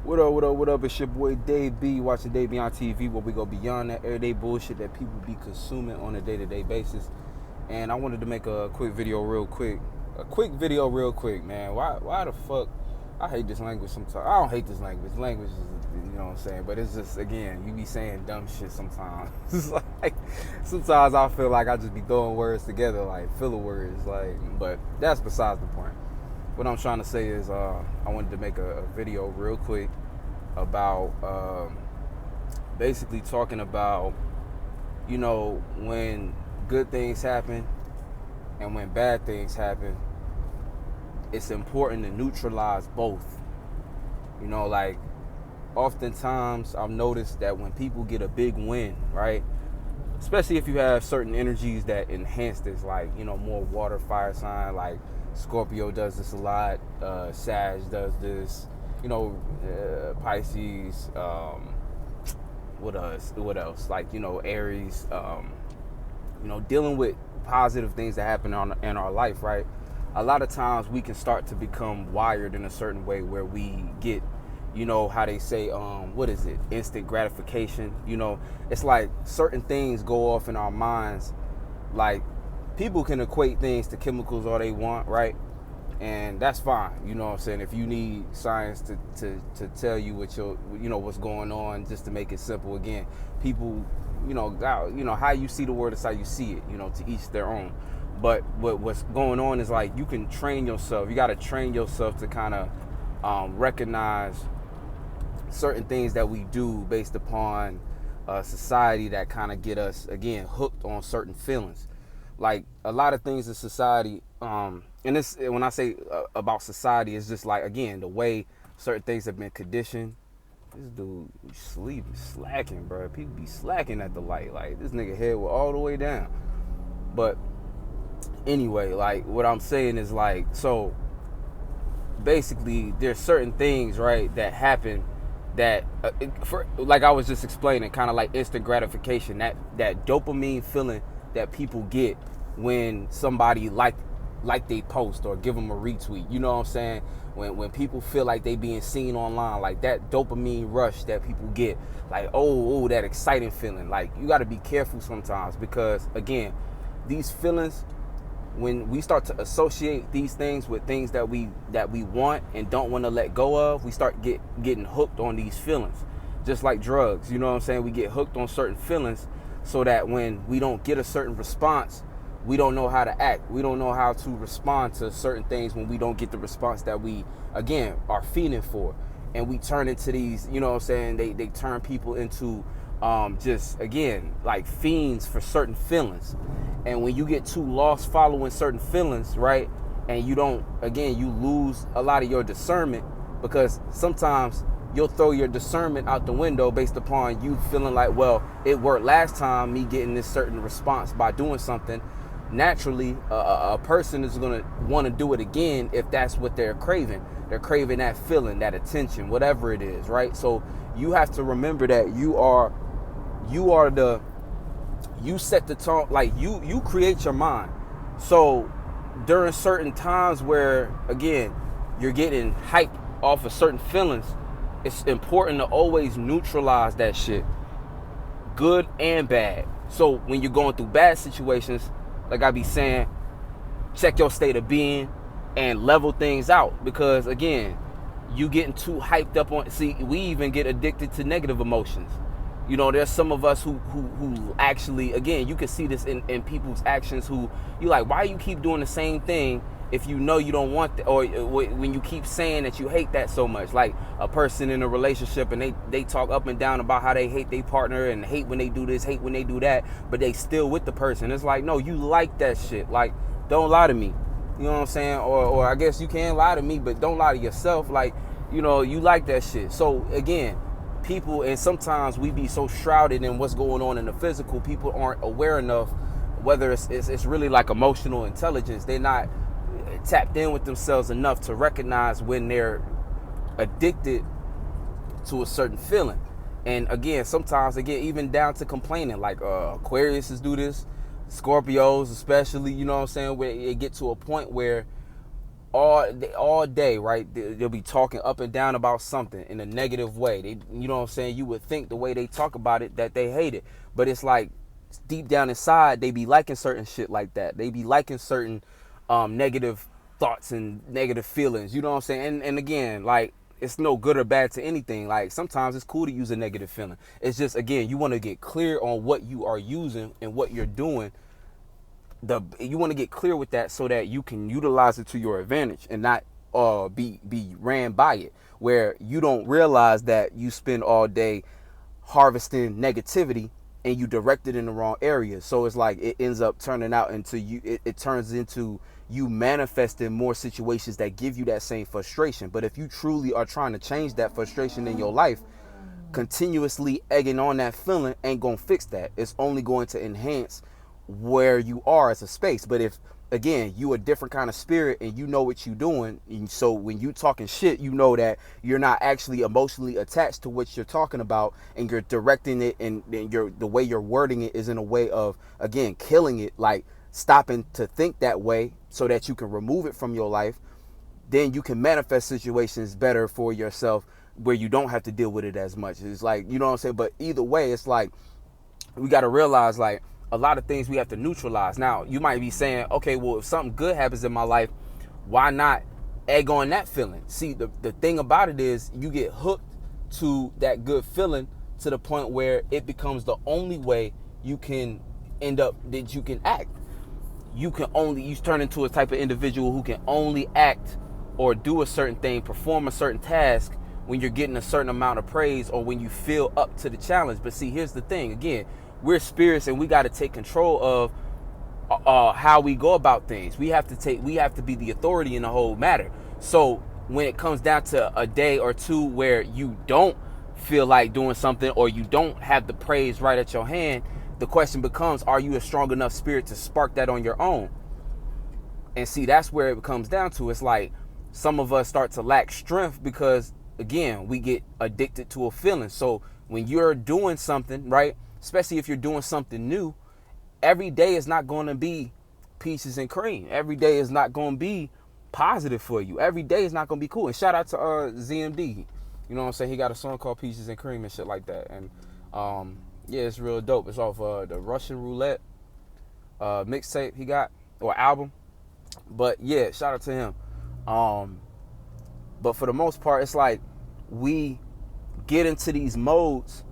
What up, what up, what up? It's your boy Dave B, watching DaveBeyondTV, where we go beyond that everyday bullshit that people be consuming on a day-to-day basis. And I wanted to make a quick video real quick. Man. Why the fuck? I hate this language sometimes. I don't hate this language. Language is, you know what I'm saying? But it's just, again, you be saying dumb shit sometimes. It's like, sometimes I feel like I just be throwing words together, like filler words. But that's besides the point. What I'm trying to say is I wanted to make a video real quick about basically talking about, you know, when good things happen and when bad things happen, it's important to neutralize both. You know, like, oftentimes I've noticed that when people get a big win, right, especially if you have certain energies that enhance this, like, you know, more water, fire sign, like Scorpio does this a lot, Sag does this, you know, Pisces, what else? Like, you know, Aries, you know, dealing with positive things that happen in our life, right? A lot of times we can start to become wired in a certain way where we get, you know, how they say, instant gratification. You know, it's like certain things go off in our minds. Like, people can equate things to chemicals all they want, right? And that's fine. You know what I'm saying? If you need science to tell you what's going on, just to make it simple, again, people, you know, how you see the world is how you see it, you know, to each their own. But what's going on is, like, you can train yourself. You got to train yourself to kind of recognize certain things that we do based upon society that kind of get us, again, hooked on certain feelings. Like, a lot of things in society, and this, when I say about society, it's just like, again, the way certain things have been conditioned. This dude slacking, bro. People be slacking at the light. Like, this nigga head was all the way down. But anyway, like, what I'm saying is, like, so basically there's certain things, right, that happen that like I was just explaining, kind of like instant gratification, that dopamine feeling that people get when somebody like they post or give them a retweet. You know what I'm saying? When people feel like they being seen online, like that dopamine rush that people get, like, oh, that exciting feeling. Like, you got to be careful sometimes, because, again, these feelings, when we start to associate these things with things that we want and don't want to let go of, we start getting hooked on these feelings. Just like drugs, you know what I'm saying? We get hooked on certain feelings, so that when we don't get a certain response, we don't know how to act. We don't know how to respond to certain things when we don't get the response that we, again, are feeding for. And we turn into these, you know what I'm saying, they turn people into just, again, like fiends for certain feelings. And when you get too lost following certain feelings, right, and you don't, again, you lose a lot of your discernment, because sometimes you'll throw your discernment out the window based upon you feeling like, well, it worked last time, me getting this certain response by doing something. Naturally, a person is going to want to do it again if that's what they're craving. They're craving that feeling, that attention, whatever it is, right? So you have to remember that you set the tone, like you create your mind. So during certain times where, again, you're getting hyped off of certain feelings, it's important to always neutralize that shit, good and bad. So when you're going through bad situations, like I be saying, check your state of being and level things out. Because, again, you getting too hyped up on, see, we even get addicted to negative emotions. You know, there's some of us who actually, again, you can see this in people's actions, who you like, why you keep doing the same thing if you know you don't want that, or when you keep saying that you hate that so much. Like a person in a relationship, and they talk up and down about how they hate their partner and hate when they do this, hate when they do that, but they still with the person. It's like, no, you like that shit. Like, don't lie to me. You know what I'm saying? Or I guess you can lie to me, but don't lie to yourself. Like, you know, you like that shit. So, again, people, and sometimes we be so shrouded in what's going on in the physical, people aren't aware enough, whether it's really like emotional intelligence. They're not tapped in with themselves enough to recognize when they're addicted to a certain feeling. And again, sometimes they get even down to complaining, like Aquariuses do this, Scorpios especially, you know what I'm saying, where it get to a point where all day, right? They'll be talking up and down about something in a negative way. You know what I'm saying? You would think the way they talk about it that they hate it, but it's like deep down inside they be liking certain shit like that. They be liking certain negative thoughts and negative feelings. You know what I'm saying? And again, like, it's no good or bad to anything. Like, sometimes it's cool to use a negative feeling. It's just, again, you want to get clear on what you are using and what you're doing. You want to get clear with that so that you can utilize it to your advantage and not be ran by it, where you don't realize that you spend all day harvesting negativity and you direct it in the wrong areas. So it's like it ends up turning out into you. It turns into you manifesting more situations that give you that same frustration. But if you truly are trying to change that frustration in your life, continuously egging on that feeling ain't gonna fix that. It's only going to enhance where you are as a space. But if, again, you a different kind of spirit and you know what you're doing, and so when you talking shit, you know that you're not actually emotionally attached to what you're talking about, and you're directing it, and the way you're wording it is in a way of, again, killing it, like stopping to think that way so that you can remove it from your life. Then you can manifest situations better for yourself where you don't have to deal with it as much. It's like, you know what I'm saying? But either way, it's like we got to realize, like, a lot of things we have to neutralize. Now, you might be saying, okay, well, if something good happens in my life, why not egg on that feeling? See, the thing about it is you get hooked to that good feeling to the point where it becomes the only way you can end up, that you can act. You turn into a type of individual who can only act or do a certain thing, perform a certain task when you're getting a certain amount of praise or when you feel up to the challenge. But see, here's the thing. Again, we're spirits and we got to take control of how we go about things. We have to be the authority in the whole matter. So when it comes down to a day or two where you don't feel like doing something or you don't have the praise right at your hand, the question becomes, are you a strong enough spirit to spark that on your own? And see, that's where it comes down to. It's like some of us start to lack strength because, again, we get addicted to a feeling. So when you're doing something, right, especially if you're doing something new, every day is not going to be peaches and cream. Every day is not going to be positive for you. Every day is not going to be cool. And shout out to ZMD. You know what I'm saying? He got a song called Peaches and Cream and shit like that. And yeah, it's real dope. It's off the Russian Roulette mixtape he got, or album. But yeah, shout out to him. But for the most part, it's like we get into these modes,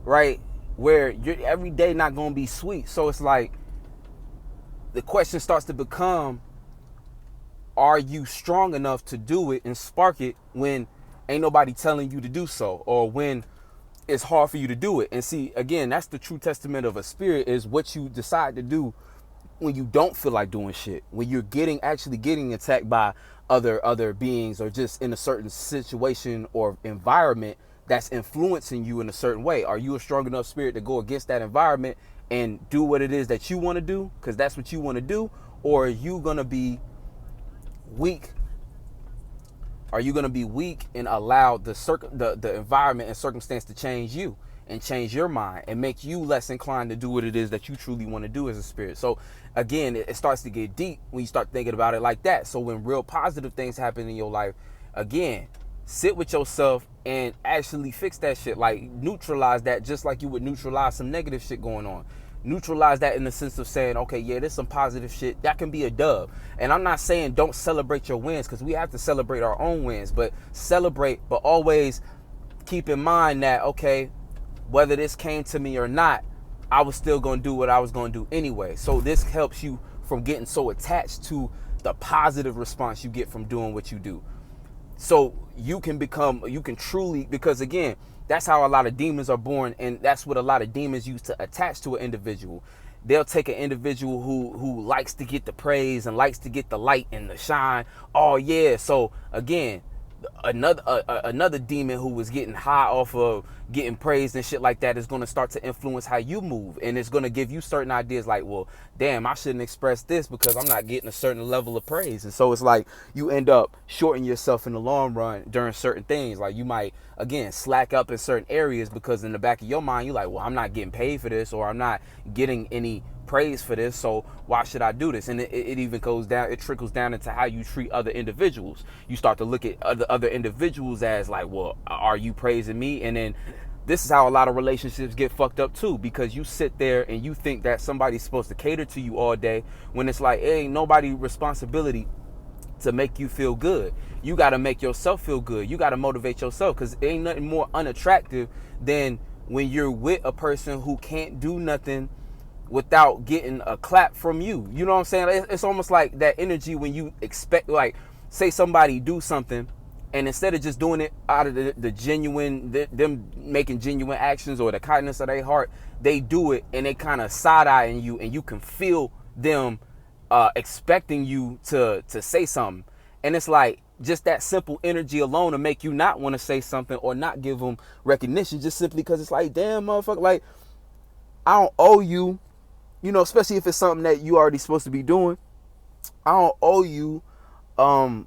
right, where you're every day not going to be sweet. So it's like the question starts to become, are you strong enough to do it and spark it when ain't nobody telling you to do so, or when it's hard for you to do it? And see, again, that's the true testament of a spirit, is what you decide to do when you don't feel like doing shit, when you're actually getting attacked by other beings, or just in a certain situation or environment that's influencing you in a certain way. Are you a strong enough spirit to go against that environment and do what it is that you want to do, because that's what you want to do? Or are you going to be weak? Are you going to be weak and allow the environment and circumstance to change you and change your mind and make you less inclined to do what it is that you truly want to do as a spirit? So again, it starts to get deep when you start thinking about it like that. So when real positive things happen in your life, again, sit with yourself and actually fix that shit. Like, neutralize that just like you would neutralize some negative shit going on. Neutralize that in the sense of saying, okay, yeah, there's some positive shit. That can be a dub. And I'm not saying don't celebrate your wins, because we have to celebrate our own wins. But celebrate, but always keep in mind that, okay, whether this came to me or not, I was still going to do what I was going to do anyway. So this helps you from getting so attached to the positive response you get from doing what you do. So you can truly, because again, that's how a lot of demons are born, and that's what a lot of demons use to attach to an individual. They'll take an individual who likes to get the praise and likes to get the light and the shine. Oh yeah. So again, another demon who was getting high off of getting praised and shit like that is going to start to influence how you move, and it's going to give you certain ideas like, well, damn, I shouldn't express this because I'm not getting a certain level of praise. And so it's like you end up shorting yourself in the long run during certain things. Like you might, again, slack up in certain areas because in the back of your mind you're like, well, I'm not getting paid for this, or I'm not getting any praise for this, so why should I do this? And it even goes down, it trickles down into how you treat other individuals. You start to look at other individuals as like, well, are you praising me? And then this is how a lot of relationships get fucked up too, because you sit there and you think that somebody's supposed to cater to you all day, when it's like, it ain't nobody's responsibility to make you feel good. You got to make yourself feel good. You got to motivate yourself, because ain't nothing more unattractive than when you're with a person who can't do nothing without getting a clap from you. You know what I'm saying? It's almost like that energy when you expect, like, say somebody do something, and instead of just doing it out of the genuine, them making genuine actions or the kindness of their heart, they do it and they kind of side-eyeing you, and you can feel them expecting you to say something. And it's like, just that simple energy alone to make you not want to say something or not give them recognition, just simply because it's like, damn, motherfucker, like, I don't owe you, you know, especially if it's something that you already supposed to be doing. I don't owe you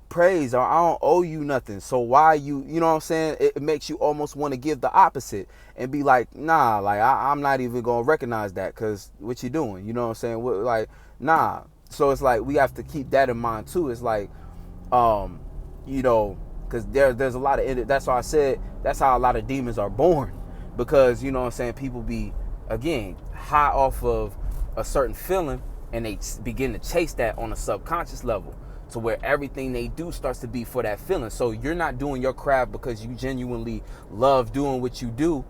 praise, or I don't owe you nothing. So why you know what I'm saying? It makes you almost want to give the opposite and be like, nah, like I'm not even gonna recognize that, because what you doing? You know what I'm saying? Like, nah. So it's like, we have to keep that in mind too. It's like, you know, because there's a lot of, that's why I said that's how a lot of demons are born, because, you know what I'm saying, people be, again, high off of a certain feeling, and they begin to chase that on a subconscious level, to where everything they do starts to be for that feeling. So you're not doing your craft because you genuinely love doing what you do.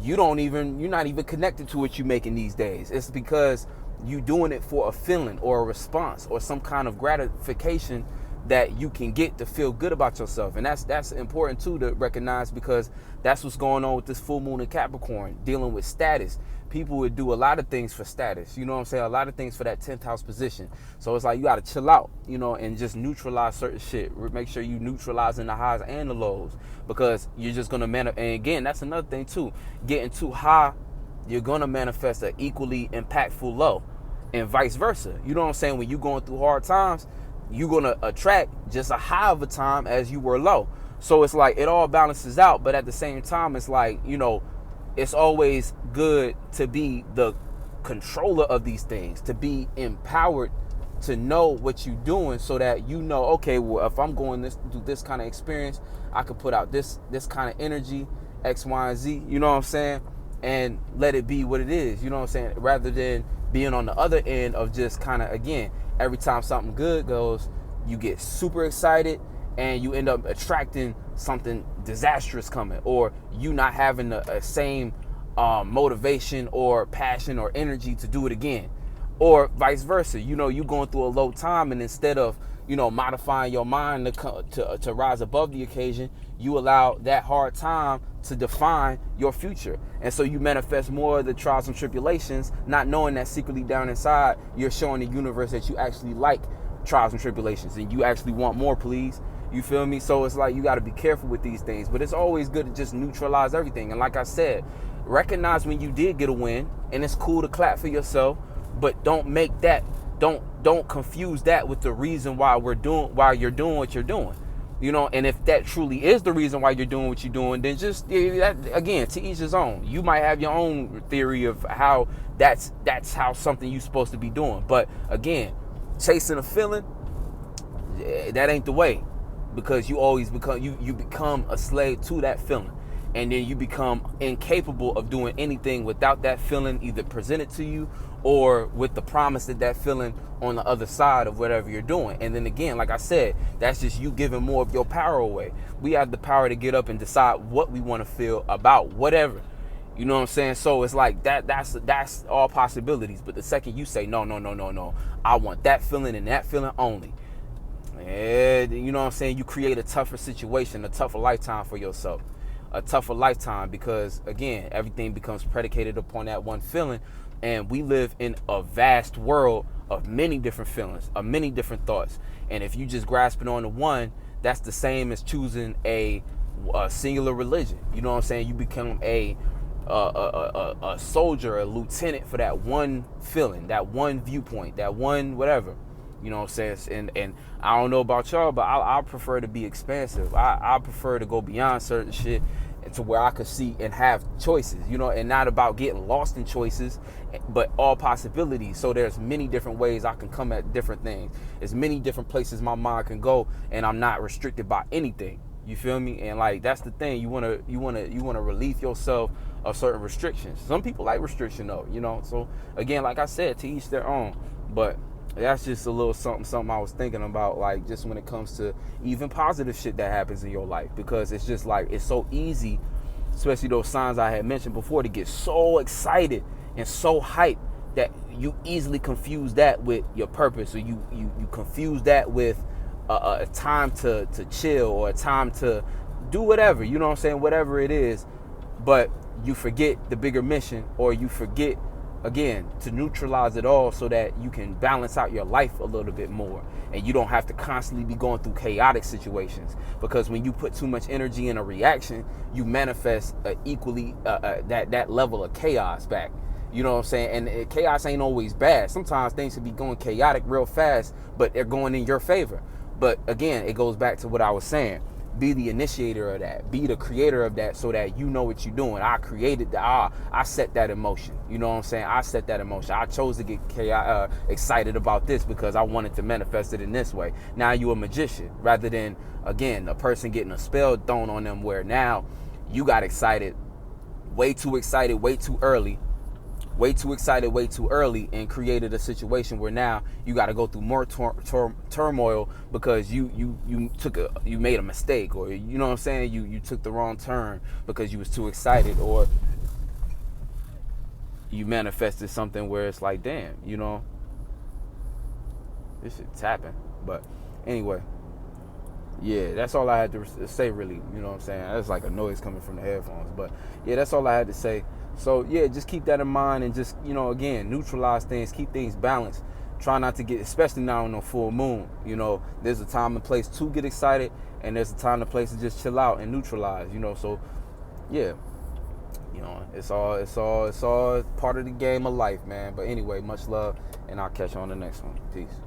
You're not even connected to what you're making these days. It's because you doing it for a feeling or a response or some kind of gratification that you can get to feel good about yourself. And that's important too to recognize, because that's what's going on with this full moon in Capricorn, dealing with status. People would do a lot of things for status, you know what I'm saying? A lot of things for that 10th house position. So it's like, you got to chill out, you know, and just neutralize certain shit. Make sure you neutralizing the highs and the lows, because you're just going to and again, that's another thing too. Getting too high, you're going to manifest an equally impactful low, and vice versa. You know what I'm saying? When you're going through hard times, you're going to attract just a high of a time as you were low. So it's like, it all balances out. But at the same time, it's like, you know, it's always good to be the controller of these things, to be empowered to know what you're doing, so that you know, okay, well, if I'm going through this kind of experience, I could put out this kind of energy, X, Y, and Z, you know what I'm saying? And let it be what it is, you know what I'm saying? Rather than being on the other end of just kind of, again, every time something good goes, you get super excited and you end up attracting something disastrous coming, or you not having the same motivation or passion or energy to do it again, or vice versa. You know, you going through a low time, and instead of, you know, modifying your mind to rise above the occasion, you allow that hard time to define your future. And so you manifest more of the trials and tribulations, not knowing that secretly down inside, you're showing the universe that you actually like trials and tribulations, and you actually want more, please. You feel me? So it's like, you got to be careful with these things, but it's always good to just neutralize everything. And like I said, recognize when you did get a win, and it's cool to clap for yourself, but don't make that, don't confuse that with the reason why you're doing what you're doing. You know, and if that truly is the reason why you're doing what you're doing, then just, again, to each his own. You might have your own theory of how that's how something you're supposed to be doing. But again, chasing a feeling, that ain't the way, because you always become a slave to that feeling. And then you become incapable of doing anything without that feeling either presented to you, or with the promise that that feeling on the other side of whatever you're doing. And then again, like I said, that's just you giving more of your power away. We have the power to get up and decide what we want to feel about whatever. You know what I'm saying? So it's like that's all possibilities. But the second you say, no, I want that feeling and that feeling only, and you know what I'm saying, you create a tougher situation, a tougher lifetime for yourself. A tougher lifetime, because again, everything becomes predicated upon that one feeling. And we live in a vast world of many different feelings, of many different thoughts. And if you just grasping on to one, that's the same as choosing a singular religion. You know what I'm saying? You become a soldier, a lieutenant for that one feeling, that one viewpoint, that one whatever. You know what I'm saying? And I don't know about y'all, but I prefer to be expansive. I prefer to go beyond certain shit to where I could see and have choices, you know, and not about getting lost in choices, but all possibilities. So there's many different ways I can come at different things. There's many different places my mind can go, and I'm not restricted by anything. You feel me? And like, that's the thing. You wanna relieve yourself of certain restrictions. Some people like restriction though, you know. So again, like I said, to each their own. But that's just a little something I was thinking about, like, just when it comes to even positive shit that happens in your life, because it's just like, it's so easy, especially those signs I had mentioned before, to get so excited and so hyped that you easily confuse that with your purpose, or you confuse that with a time to chill, or a time to do whatever, you know what I'm saying, whatever it is. But you forget the bigger mission, or you forget, again, to neutralize it all so that you can balance out your life a little bit more, and you don't have to constantly be going through chaotic situations. Because when you put too much energy in a reaction, you manifest equally that level of chaos back. You know what I'm saying? And chaos ain't always bad. Sometimes things can be going chaotic real fast, but they're going in your favor. But again, it goes back to what I was saying. Be the initiator of that. Be the creator of that, so that you know what you're doing. I created that. I set that in motion. You know what I'm saying? I set that in motion. I chose to get excited about this because I wanted to manifest it in this way. Now you're a magician, rather than, again, a person getting a spell thrown on them, where now you got excited, way too early, and created a situation where now you got to go through more turmoil because you made a mistake, or, you know what I'm saying, you took the wrong turn because you was too excited, or you manifested something where it's like, damn, you know, this shit's happening. But anyway, yeah, that's all I had to say, really. You know what I'm saying? That's like a noise coming from the headphones. But yeah, that's all I had to say. So yeah, just keep that in mind, and just, you know, again, neutralize things, keep things balanced. Try not to get, especially now on a full moon, you know, there's a time and place to get excited, and there's a time and place to just chill out and neutralize, you know. So yeah, you know, it's all part of the game of life, man. But anyway, much love, and I'll catch you on the next one. Peace.